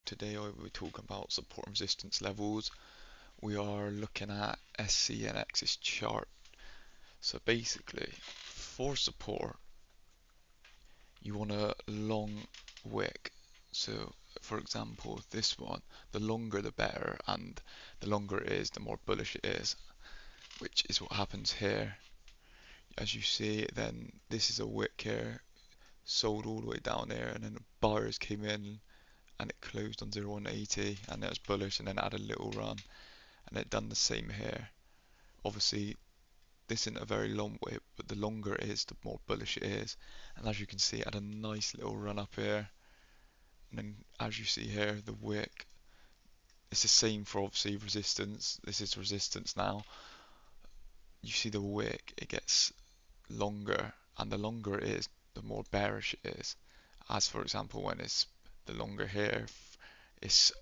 Today I will be talking about support and resistance levels. We are looking at SC and X's chart. So basically, for support, you want a long wick. So for example, this one, the longer the better, and the longer it is, the more bullish it is, which is what happens here. As you see, then this is a wick here, sold all the way down there, and then the buyers came in and it closed on 0.180 and it was bullish and then had a little run and it done the same here. Obviously this isn't a very long wick, but the longer it is the more bullish it is, and as you can see it had a nice little run up here, and then as you see here the wick, it's the same for obviously resistance. This is resistance now. You see the wick, it gets longer, and the longer it is the more bearish it is. As for example, when it's the longer here, it's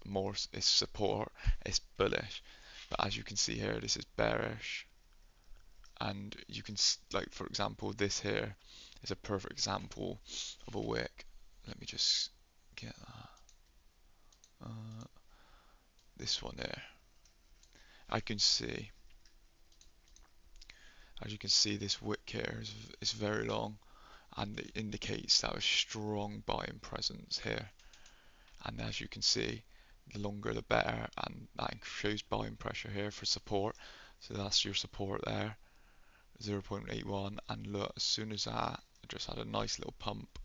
support, it's bullish. But as you can see here, this is bearish, and you can like for example this here is a perfect example of a wick. Let me just get that. This one there. I can see, as you can see, this wick here is very long, and it indicates that a strong buying presence here. And as you can see, the longer the better, and that shows buying pressure here for support. So that's your support there, 0.81, and look, as soon as that, it just had a nice little pump,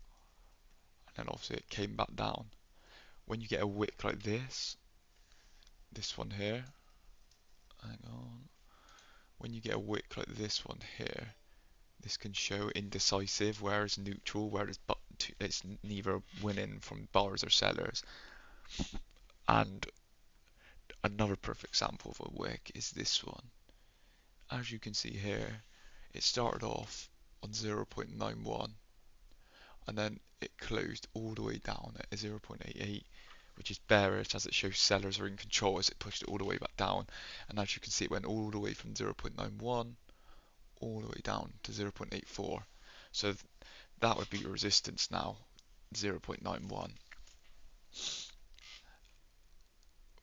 and then obviously it came back down. When you get a wick like this one here, hang on, when you get a wick like this one here, this can show indecisive, where it's neutral, where it's neither winning from buyers or sellers. And another perfect example of a wick is this one. As you can see here, it started off on 0.91 and then it closed all the way down at 0.88, which is bearish as it shows sellers are in control as it pushed it all the way back down. And as you can see, it went all the way from 0.91 all the way down to 0.84. So that would be your resistance now, 0.91,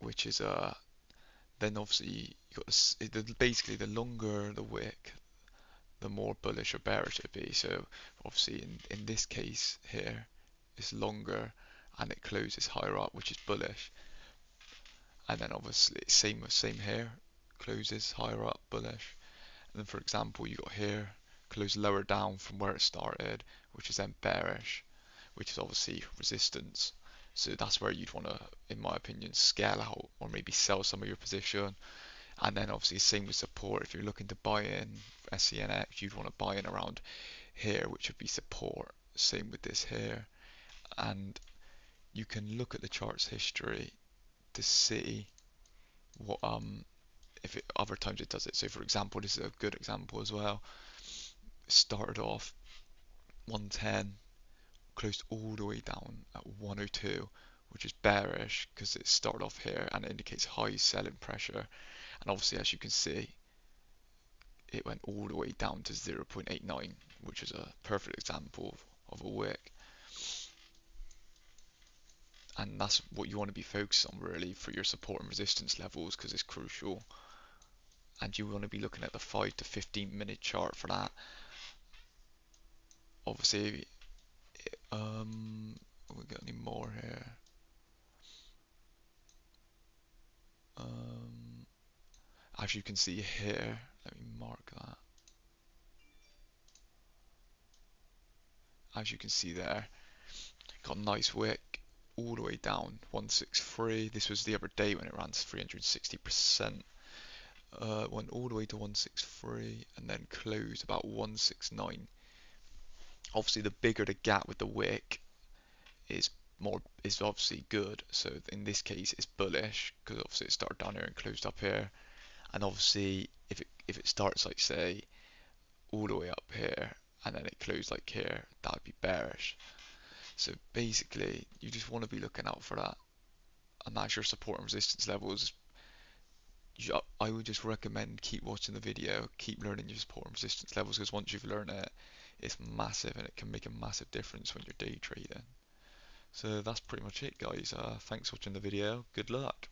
which is then obviously you got this, basically the longer the wick, the more bullish or bearish it be. So obviously in this case here, it's longer and it closes higher up, which is bullish. And then obviously same here, closes higher up, bullish. And then for example, you got here, close lower down from where it started, which is then bearish, which is obviously resistance. So that's where you'd want to, in my opinion, scale out or maybe sell some of your position. And then obviously same with support. If you're looking to buy in SCNX, you'd want to buy in around here, which would be support. Same with this here. And you can look at the chart's history to see what if it other times it does it. So for example, this is a good example as well. It started off 110, closed all the way down at 102, which is bearish because it started off here and it indicates high selling pressure. And obviously, as you can see, it went all the way down to 0.89, which is a perfect example of a wick. And that's what you want to be focused on really for your support and resistance levels, because it's crucial. And you want to be looking at the 5 to 15 minute chart for that. Obviously, we got any more here? As you can see here, let me mark that. As you can see there, got a nice wick all the way down 163. This was the other day when it ran 360%. Went all the way to 163 and then closed about 169. Obviously, the bigger the gap with the wick is obviously good. So in this case, it's bullish because obviously it started down here and closed up here. And obviously, if it starts like say all the way up here and then it closed like here, that would be bearish. So basically, you just want to be looking out for that, and that's your support and resistance levels. I would just recommend keep watching the video, keep learning your support and resistance levels, because once you've learned it, it's massive and it can make a massive difference when you're day trading. So that's pretty much it, guys. Thanks for watching the video. Good luck.